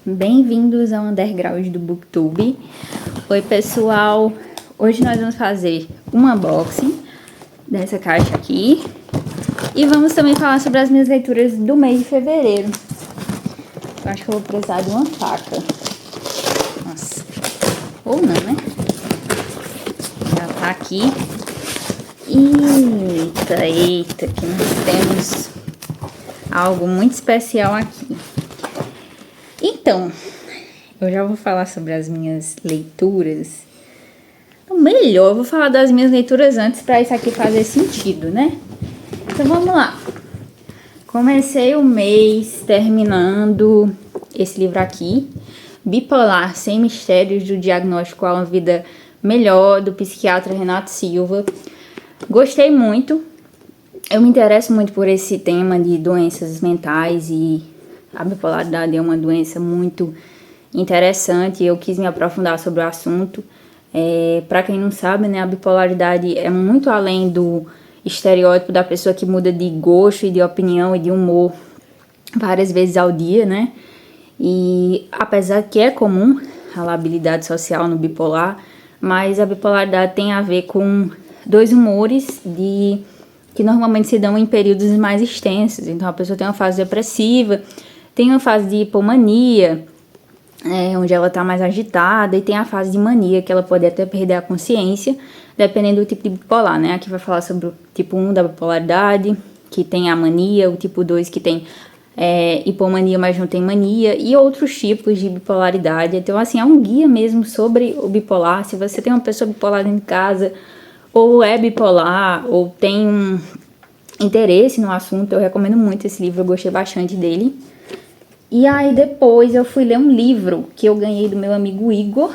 Bem-vindos ao Underground do Booktube. Oi pessoal, hoje nós vamos fazer um unboxing dessa caixa aqui e vamos também falar sobre as minhas leituras do mês de fevereiro. Eu acho que eu vou precisar de uma faca. Nossa, ou não, né? Já tá aqui. Eita, que nós temos algo muito especial aqui. Então, eu já vou falar sobre as minhas leituras. Ou melhor, eu vou falar das minhas leituras antes para isso aqui fazer sentido, né? Então vamos lá. Comecei o mês terminando esse livro aqui, Bipolar, Sem Mistérios do Diagnóstico a uma Vida Melhor, do psiquiatra Renato Silva. Gostei muito. Eu me interesso muito por esse tema de doenças mentais e a bipolaridade é uma doença muito interessante. Eu quis me aprofundar sobre o assunto. Para quem não sabe, né, a bipolaridade é muito além do estereótipo da pessoa que muda de gosto e de opinião e de humor várias vezes ao dia, né? E apesar que é comum a labilidade social no bipolar, mas a bipolaridade tem a ver com dois humores que normalmente se dão em períodos mais extensos. Então a pessoa tem uma fase depressiva, tem uma fase de hipomania, onde ela está mais agitada, e tem a fase de mania, que ela pode até perder a consciência, dependendo do tipo de bipolar, né? Aqui vai falar sobre o tipo 1 da bipolaridade, que tem a mania, o tipo 2 que tem hipomania, mas não tem mania, e outros tipos de bipolaridade. Então, assim, é um guia mesmo sobre o bipolar. Se você tem uma pessoa bipolar em casa, ou é bipolar, ou tem um interesse no assunto, eu recomendo muito esse livro, eu gostei bastante dele. E aí depois eu fui ler um livro que eu ganhei do meu amigo Igor,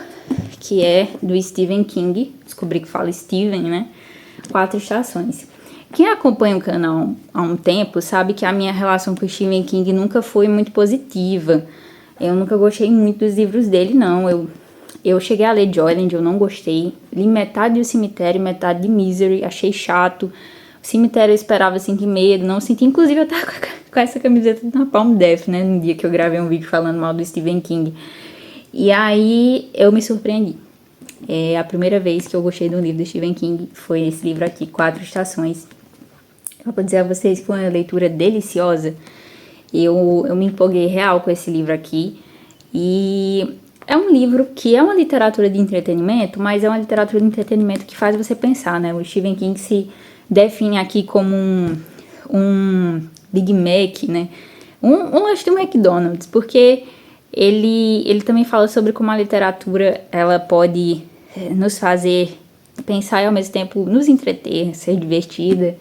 que é do Stephen King. Descobri que fala Stephen, né? 4 Estações. Quem acompanha o canal há um tempo sabe que a minha relação com o Stephen King nunca foi muito positiva. Eu nunca gostei muito dos livros dele, não. Eu cheguei a ler Joyland, eu não gostei. Li metade do Cemitério, metade de Misery, achei chato. O Cemitério eu esperava sentir medo, não senti. Inclusive eu tava com essa camiseta da Palm Death, né? No dia que eu gravei um vídeo falando mal do Stephen King. E aí eu me surpreendi. A primeira vez que eu gostei de um livro do Stephen King foi esse livro aqui, 4 Estações. Eu vou dizer a vocês que foi uma leitura deliciosa. Eu me empolguei real com esse livro aqui. E é um livro que é uma literatura de entretenimento, mas é uma literatura de entretenimento que faz você pensar, né? O Stephen King se define aqui como um Big Mac, né? Um lanche do McDonald's, porque ele também fala sobre como a literatura ela pode nos fazer pensar e ao mesmo tempo nos entreter, ser divertida.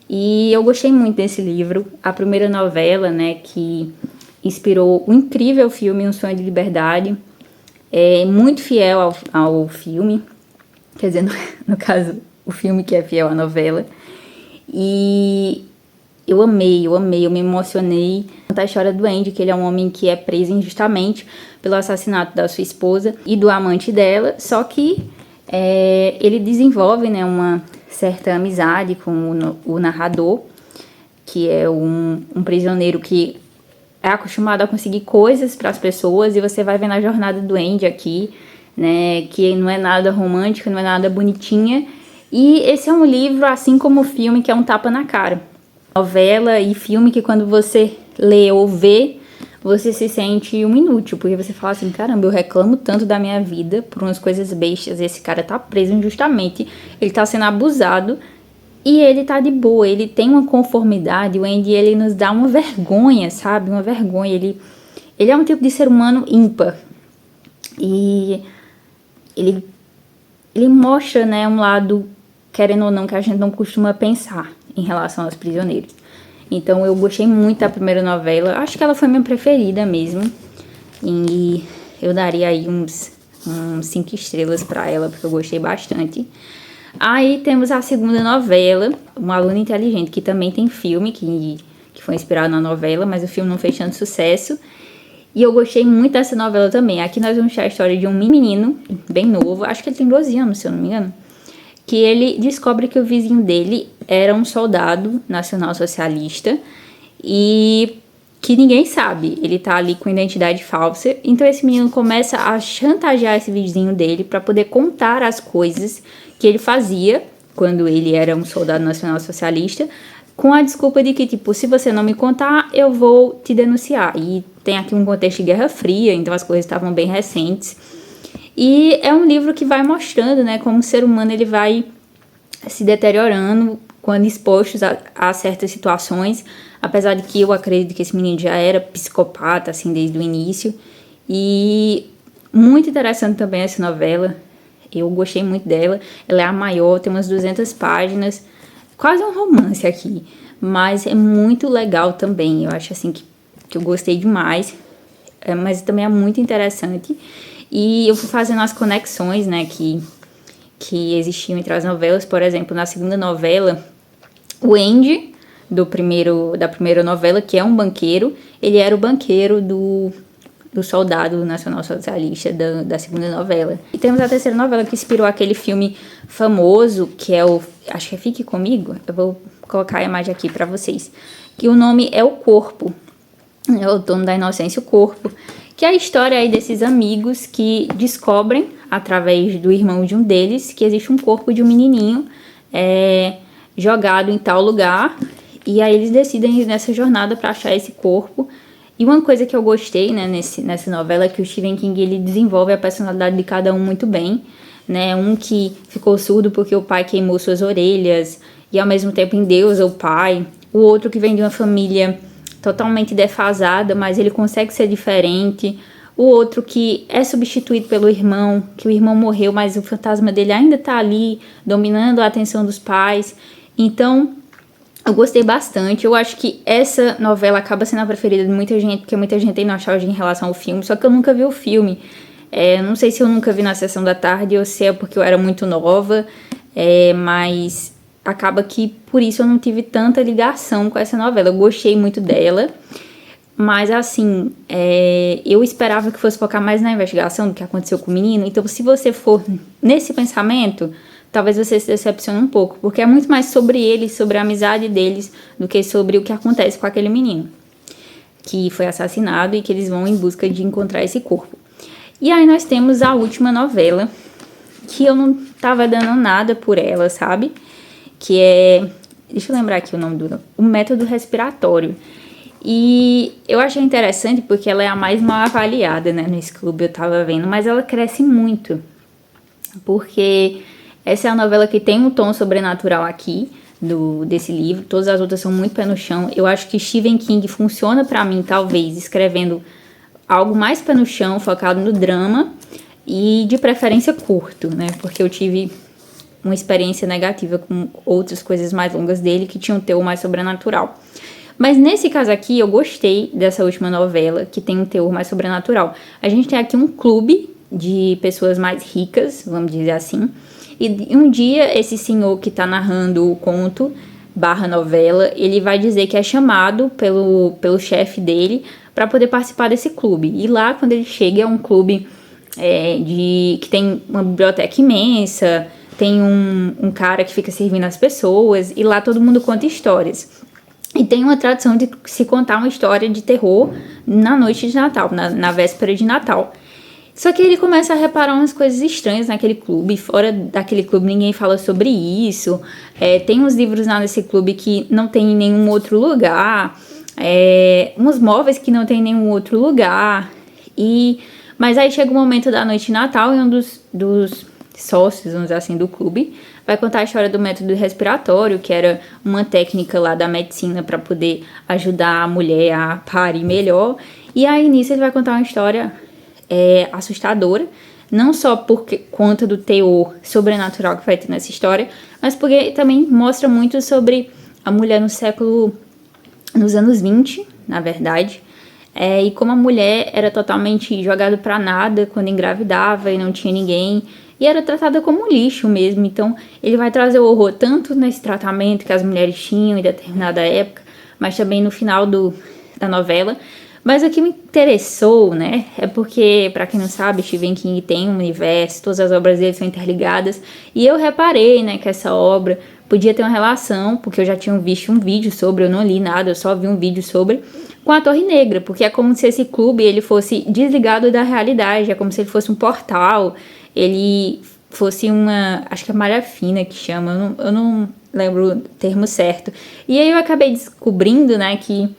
E eu gostei muito desse livro. A primeira novela, né, que inspirou o incrível filme Um Sonho de Liberdade, é muito fiel ao filme, quer dizer, no caso, o filme que é fiel à novela. E eu me emocionei. Conta a história do Andy, que ele é um homem que é preso injustamente pelo assassinato da sua esposa e do amante dela, só que ele desenvolve, né, uma certa amizade com o narrador, que é um prisioneiro que é acostumado a conseguir coisas para as pessoas, e você vai ver na jornada do Andy aqui, né, que não é nada romântica, não é nada bonitinha. E esse é um livro, assim como o filme, que é um tapa na cara. Novela e filme que quando você lê ou vê, você se sente um inútil, porque você fala assim, caramba, eu reclamo tanto da minha vida por umas coisas bestas, esse cara tá preso injustamente, ele tá sendo abusado e ele tá de boa, ele tem uma conformidade. O Andy, ele nos dá uma vergonha, sabe? Uma vergonha, ele é um tipo de ser humano ímpar. E ele mostra, né, um lado, querendo ou não, que a gente não costuma pensar em relação aos prisioneiros. Então eu gostei muito da primeira novela, acho que ela foi minha preferida mesmo, e eu daria aí uns 5 estrelas pra ela, porque eu gostei bastante. Aí temos a segunda novela, Um Aluno Inteligente, que também tem filme, que foi inspirado na novela, mas o filme não fez tanto sucesso. E eu gostei muito dessa novela também. Aqui nós vamos ter a história de um menino bem novo, acho que ele tem 12 anos, se eu não me engano, que ele descobre que o vizinho dele era um soldado nacional-socialista e que ninguém sabe. Ele tá ali com identidade falsa. Então esse menino começa a chantagear esse vizinho dele para poder contar as coisas que ele fazia quando ele era um soldado nacional socialista, com a desculpa de que, tipo, se você não me contar, eu vou te denunciar. E tem aqui um contexto de Guerra Fria, então as coisas estavam bem recentes. E é um livro que vai mostrando, né, como o ser humano ele vai se deteriorando quando expostos a certas situações, apesar de que eu acredito que esse menino já era psicopata, assim, desde o início. E muito interessante também essa novela, eu gostei muito dela, ela é a maior, tem umas 200 páginas, quase um romance aqui, mas é muito legal também, eu acho assim que eu gostei demais, mas também é muito interessante. E eu fui fazendo as conexões, né, que existiam entre as novelas. Por exemplo, na segunda novela, o Andy, da primeira novela, que é um banqueiro, ele era o banqueiro do soldado nacional socialista da segunda novela. E temos a terceira novela, que inspirou aquele filme famoso, que é acho que é Fique Comigo, eu vou colocar a imagem aqui pra vocês, que o nome é O Corpo, é o Dono da Inocência, o Corpo, que é a história aí desses amigos que descobrem, através do irmão de um deles, que existe um corpo de um menininho jogado em tal lugar, e aí eles decidem ir nessa jornada para achar esse corpo. E uma coisa que eu gostei, né, nessa novela é que o Stephen King ele desenvolve a personalidade de cada um muito bem, né, um que ficou surdo porque o pai queimou suas orelhas e ao mesmo tempo endeusa o pai, o outro que vem de uma família totalmente defasada, mas ele consegue ser diferente. O outro que é substituído pelo irmão, que o irmão morreu, mas o fantasma dele ainda tá ali, dominando a atenção dos pais. Então, eu gostei bastante. Eu acho que essa novela acaba sendo a preferida de muita gente, porque muita gente tem nostalgia em relação ao filme, só que eu nunca vi o filme. Não sei se eu nunca vi na sessão da tarde ou se é porque eu era muito nova, mas acaba que por isso eu não tive tanta ligação com essa novela. Eu gostei muito dela, mas assim, eu esperava que fosse focar mais na investigação do que aconteceu com o menino. Então, se você for nesse pensamento, talvez você se decepcione um pouco, porque é muito mais sobre eles, sobre a amizade deles, do que sobre o que acontece com aquele menino que foi assassinado e que eles vão em busca de encontrar esse corpo. E aí nós temos a última novela, que eu não tava dando nada por ela, sabe? Que é... Deixa eu lembrar aqui o nome o Método Respiratório. E eu achei interessante porque ela é a mais mal avaliada, né, nesse clube, eu tava vendo, mas ela cresce muito, porque essa é a novela que tem um tom sobrenatural aqui, desse livro. Todas as outras são muito pé no chão. Eu acho que Stephen King funciona pra mim, talvez, escrevendo algo mais pé no chão, focado no drama, e de preferência curto, né, porque eu tive uma experiência negativa com outras coisas mais longas dele, que tinham um teor mais sobrenatural. Mas nesse caso aqui, eu gostei dessa última novela, que tem um teor mais sobrenatural. A gente tem aqui um clube de pessoas mais ricas, vamos dizer assim, e um dia esse senhor que tá narrando o conto / novela, ele vai dizer que é chamado pelo chefe dele para poder participar desse clube. E lá, quando ele chega, é um clube que tem uma biblioteca imensa, tem um cara que fica servindo as pessoas, e lá todo mundo conta histórias. E tem uma tradição de se contar uma história de terror na noite de Natal, na véspera de Natal. Só que ele começa a reparar umas coisas estranhas naquele clube. Fora daquele clube ninguém fala sobre isso. Tem uns livros lá nesse clube que não tem em nenhum outro lugar. Uns móveis que não tem em nenhum outro lugar. Mas aí chega o momento da noite de Natal e um dos sócios, vamos dizer assim, do clube vai contar a história do método respiratório, que era uma técnica lá da medicina para poder ajudar a mulher a parir melhor. E aí nisso ele vai contar uma história assustadora, não só por conta do teor sobrenatural que vai ter nessa história, mas porque também mostra muito sobre a mulher nos anos 20, na verdade, e como a mulher era totalmente jogada para nada quando engravidava e não tinha ninguém, e era tratada como lixo mesmo. Então ele vai trazer o horror tanto nesse tratamento que as mulheres tinham em determinada época, mas também no final da novela. Mas o que me interessou, né, é porque, para quem não sabe, Stephen King tem um universo, todas as obras dele são interligadas, e eu reparei, né, que essa obra podia ter uma relação, porque eu já tinha visto um vídeo sobre, eu não li nada, eu só vi um vídeo sobre, com a Torre Negra, porque é como se esse clube ele fosse desligado da realidade, é como se ele fosse um portal, ele fosse uma, acho que é malha fina que chama, eu não lembro o termo certo. E aí eu acabei descobrindo, né, que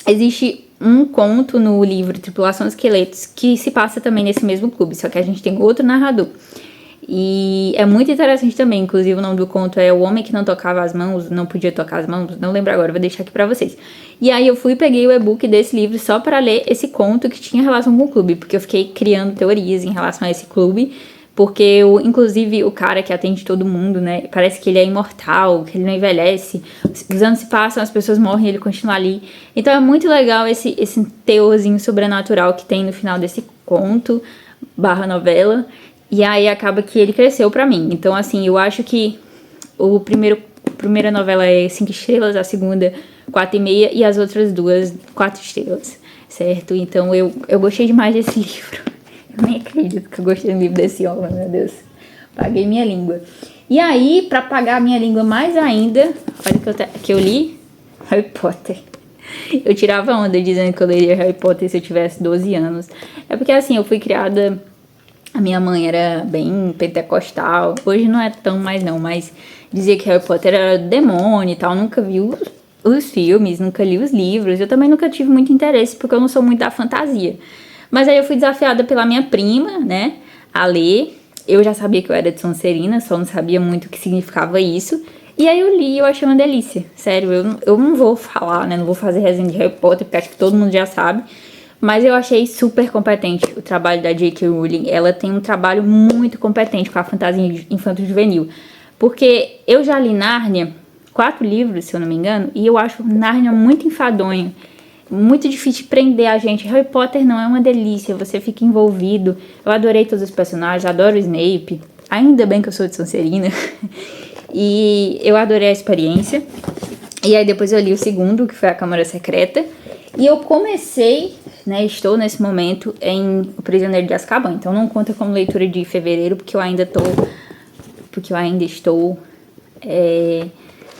existe um conto no livro Tripulação dos Esqueletos que se passa também nesse mesmo clube, só que a gente tem outro narrador. E é muito interessante também, inclusive o nome do conto é O Homem que Não Tocava as Mãos, Não Podia Tocar as Mãos, não lembro agora, vou deixar aqui pra vocês. E aí eu fui e peguei o e-book desse livro só para ler esse conto que tinha relação com o clube, porque eu fiquei criando teorias em relação a esse clube, porque inclusive o cara que atende todo mundo, né, parece que ele é imortal, que ele não envelhece, os anos se passam, as pessoas morrem e ele continua ali. Então é muito legal esse teorzinho sobrenatural que tem no final desse conto, barra novela. E aí acaba que ele cresceu pra mim. Então, assim, eu acho que a primeira novela é 5 estrelas, a segunda 4,5 e as outras duas 4 estrelas, certo? Então eu gostei demais desse livro. Eu nem acredito que eu gostei do livro desse homem, meu Deus. Paguei minha língua. E aí, pra pagar minha língua mais ainda, olha que eu li Harry Potter. Eu tirava onda dizendo que eu leria Harry Potter se eu tivesse 12 anos. É porque, assim, eu fui criada... A minha mãe era bem pentecostal, hoje não é tão mais não, mas dizia que Harry Potter era demônio e tal, nunca vi os filmes, nunca li os livros, eu também nunca tive muito interesse, porque eu não sou muito da fantasia. Mas aí eu fui desafiada pela minha prima, né, a ler, eu já sabia que eu era de Sonserina, só não sabia muito o que significava isso, e aí eu li e eu achei uma delícia, sério, eu não vou falar, né, não vou fazer resenha de Harry Potter, porque acho que todo mundo já sabe. Mas eu achei super competente o trabalho da J.K. Rowling. Ela tem um trabalho muito competente com a fantasia infanto-juvenil. Porque eu já li Nárnia, 4 livros, se eu não me engano, e eu acho Nárnia muito enfadonho. Muito difícil de prender a gente. Harry Potter não é uma delícia, você fica envolvido. Eu adorei todos os personagens, adoro o Snape. Ainda bem que eu sou de Sonserina. E eu adorei a experiência. E aí depois eu li o segundo, que foi A Câmara Secreta. E eu comecei... né, estou nesse momento em O Prisioneiro de Azkaban, então não conta como leitura de fevereiro, porque eu ainda estou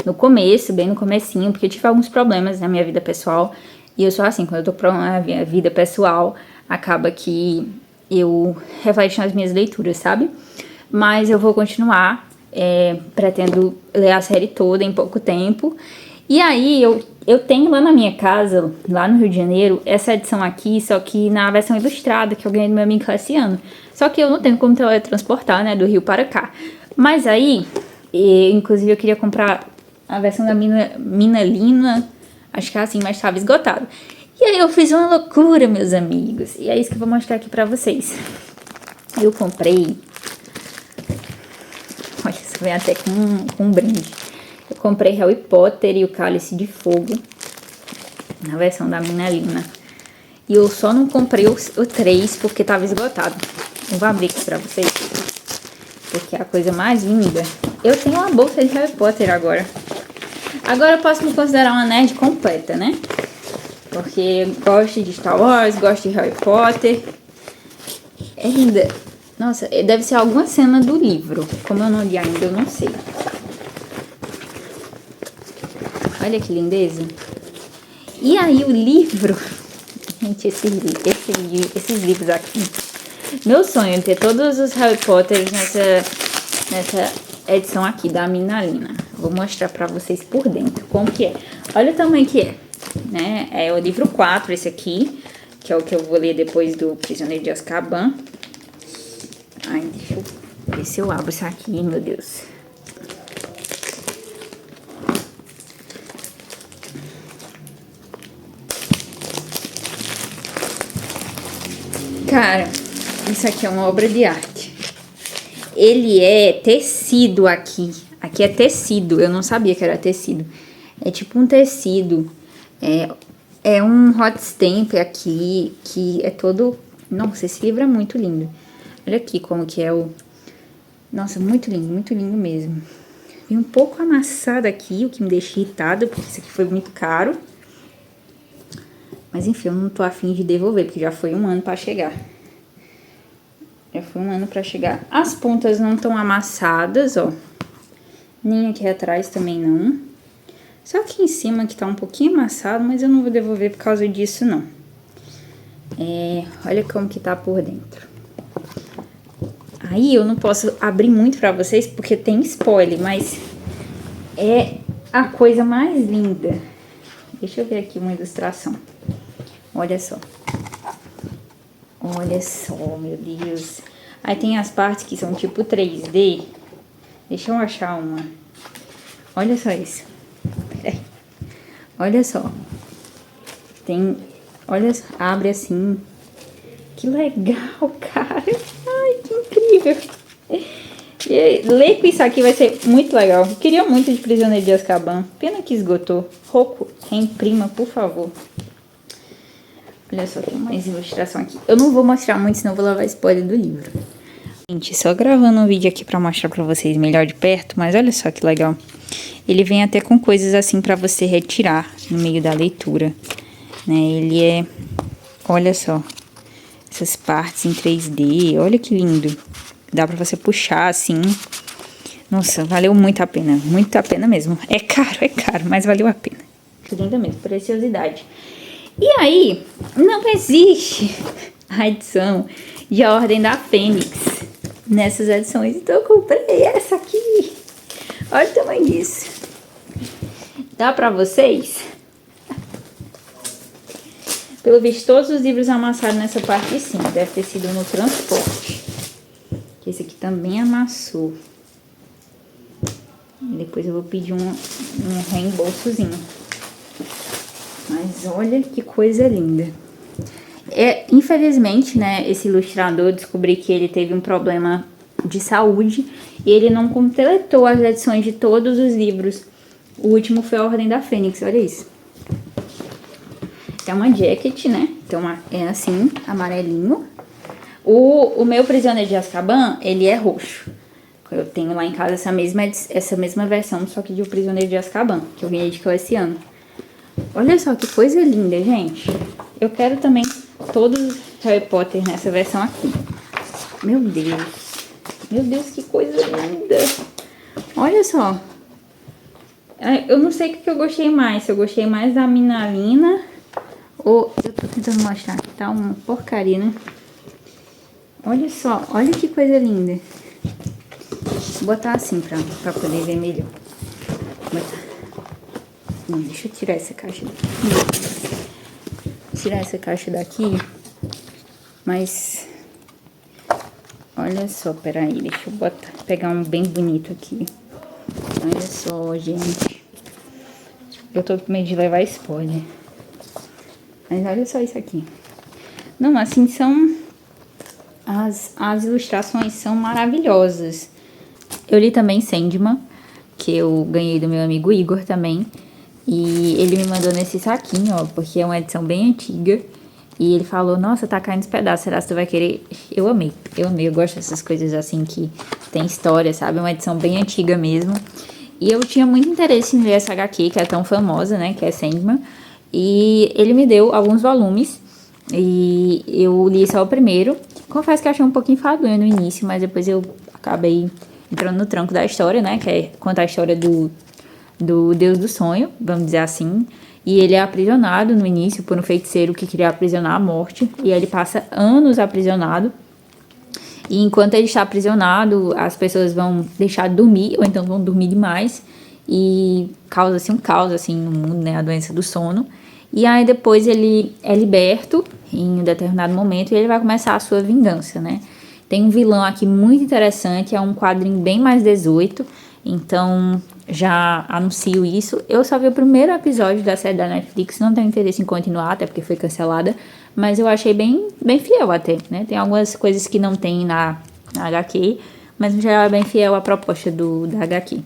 no começo, bem no comecinho, porque eu tive alguns problemas na minha vida pessoal, e eu sou assim, quando eu tô com a minha vida pessoal, acaba que eu reflito nas minhas leituras, sabe? Mas eu vou continuar, pretendo ler a série toda em pouco tempo. E aí, eu tenho lá na minha casa, lá no Rio de Janeiro, essa edição aqui, só que na versão ilustrada, que eu ganhei do meu amigo esse ano. Só que eu não tenho como teletransportar, né, do Rio para cá. Mas aí, inclusive eu queria comprar a versão da Mina Lina, acho que é assim, mas estava esgotado. E aí eu fiz uma loucura, meus amigos, e é isso que eu vou mostrar aqui pra vocês. Eu comprei, olha, isso vem até com um brinde. Eu comprei Harry Potter e o Cálice de Fogo, na versão da Mina Lina. E eu só não comprei o 3 porque tava esgotado. Eu vou abrir aqui pra vocês, porque é a coisa mais linda. Eu tenho uma bolsa de Harry Potter agora. Agora eu posso me considerar uma nerd completa, né? Porque gosto de Star Wars, gosto de Harry Potter. É linda. Nossa, deve ser alguma cena do livro. Como eu não li ainda, eu não sei. Olha que lindeza. E aí o livro... Gente, esses livros aqui... Meu sonho é ter todos os Harry Potters nessa edição aqui da Mina Lina. Vou mostrar pra vocês por dentro como que é. Olha o tamanho que é. Né? É o livro 4, esse aqui. Que é o que eu vou ler depois do Prisioneiro de Azkaban. Ai, deixa eu ver se eu abro isso aqui, meu Deus. Cara, isso aqui é uma obra de arte. Ele é tecido aqui. Aqui é tecido. Eu não sabia que era tecido. É tipo um tecido. É um hot stamp aqui que é todo... Nossa, esse livro é muito lindo. Olha aqui como que é o... Nossa, muito lindo mesmo. Vem um pouco amassado aqui, o que me deixa irritada, porque isso aqui foi muito caro. Mas enfim, eu não tô afim de devolver, porque já foi 1 ano pra chegar. Já foi 1 ano pra chegar. As pontas não estão amassadas, ó. Nem aqui atrás também não. Só aqui em cima que tá um pouquinho amassado, mas eu não vou devolver por causa disso, não. Olha como que tá por dentro. Aí eu não posso abrir muito pra vocês porque tem spoiler, mas é a coisa mais linda. Deixa eu ver aqui uma ilustração. Olha só. Olha só, meu Deus. Aí tem as partes que são tipo 3D. Deixa eu achar uma. Olha só isso. Olha só. Tem... Olha, abre assim. Que legal, cara. Ai, que incrível. Ler com isso aqui vai ser muito legal. Eu queria muito de Prisioneiro de Azkaban. Pena que esgotou. Rocco, reimprima, por favor. Olha só, tem mais ilustração aqui. Eu não vou mostrar muito, senão eu vou levar spoiler do livro. Gente, só gravando um vídeo aqui pra mostrar pra vocês melhor de perto, mas olha só que legal. Ele vem até com coisas assim pra você retirar no meio da leitura, né? Ele é... Olha só. Essas partes em 3D, olha que lindo. Dá pra você puxar assim. Nossa, valeu muito a pena mesmo. É caro, mas valeu a pena. Linda mesmo, preciosidade. E aí, não existe a edição de A Ordem da Fênix nessas edições. Então eu comprei essa aqui. Olha o tamanho disso. Dá pra vocês? Pelo visto, todos os livros amassaram nessa parte de cima. Deve ter sido no transporte. Esse aqui também amassou. E depois eu vou pedir um reembolsozinho. Mas olha que coisa linda. Infelizmente, né, esse ilustrador, descobri que ele teve um problema de saúde e ele não completou as edições de todos os livros. O último foi A Ordem da Fênix, olha isso. É uma jacket, né? Então é assim, amarelinho. O meu Prisioneiro de Azkaban, ele é roxo. Eu tenho lá em casa essa mesma versão, só que de O Prisioneiro de Azkaban, que eu ganhei de esse ano. Olha só que coisa linda, gente. Eu quero também todos os Harry Potter nessa versão aqui. Meu Deus. Meu Deus, que coisa linda. Olha só. Eu não sei o que eu gostei mais. Se eu gostei mais da Minalina ou... Eu tô tentando mostrar aqui, tá uma porcaria, né? Olha só. Olha que coisa linda. Vou botar assim pra poder ver melhor. Não, deixa eu tirar essa caixa daqui. Tirar essa caixa daqui. Mas... Olha só, peraí. Deixa eu pegar um bem bonito aqui. Olha só, gente. Eu tô com medo de levar spoiler. Mas olha só isso aqui. Não, assim, são... As ilustrações são maravilhosas. Eu li também Sandman, que eu ganhei do meu amigo Igor também. E ele me mandou nesse saquinho, ó, porque é uma edição bem antiga. E ele falou, nossa, tá caindo os pedaços, será que tu vai querer? Eu amei, eu gosto dessas coisas assim que tem história, sabe? É uma edição bem antiga mesmo. E eu tinha muito interesse em ler essa HQ, que é tão famosa, né, que é Sandman. E ele me deu alguns volumes, e eu li só o primeiro. Confesso que achei um pouquinho enfadonho no início, mas depois eu acabei entrando no tranco da história, né, que é contar a história do Deus do Sonho, vamos dizer assim. E ele é aprisionado no início por um feiticeiro que queria aprisionar a morte. E ele passa anos aprisionado. E enquanto ele está aprisionado, as pessoas vão deixar de dormir, ou então vão dormir demais. E causa-se um caos assim, no mundo, né? A doença do sono. E aí depois ele é liberto em um determinado momento e ele vai começar a sua vingança, né? Tem um vilão aqui muito interessante, é um quadrinho bem mais 18. Então... já anuncio isso. Eu só vi o primeiro episódio da série da Netflix, não tenho interesse em continuar, até porque foi cancelada, mas eu achei bem fiel até, né? Tem algumas coisas que não tem na HQ, mas já é bem fiel à proposta da HQ.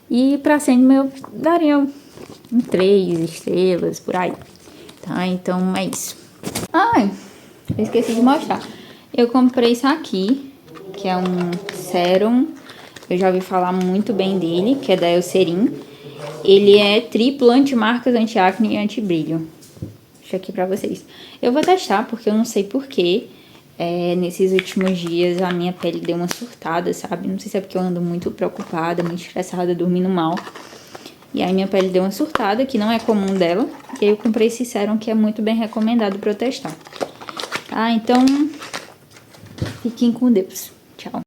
E pra Sandman eu daria 3 estrelas, por aí. Tá? Então é isso. Ai, eu esqueci de mostrar. Eu comprei isso aqui, que é um sérum. Eu já ouvi falar muito bem dele, que é da Eucerin. Ele é triplo anti-marcas, anti-acne e anti-brilho. Deixa aqui pra vocês. Eu vou testar, porque eu não sei porquê. nesses últimos dias a minha pele deu uma surtada, sabe? Não sei se é porque eu ando muito preocupada, muito estressada, dormindo mal. E aí minha pele deu uma surtada, que não é comum dela. E aí eu comprei esse sérum que é muito bem recomendado pra eu testar. Tá? Então, fiquem com Deus. Tchau.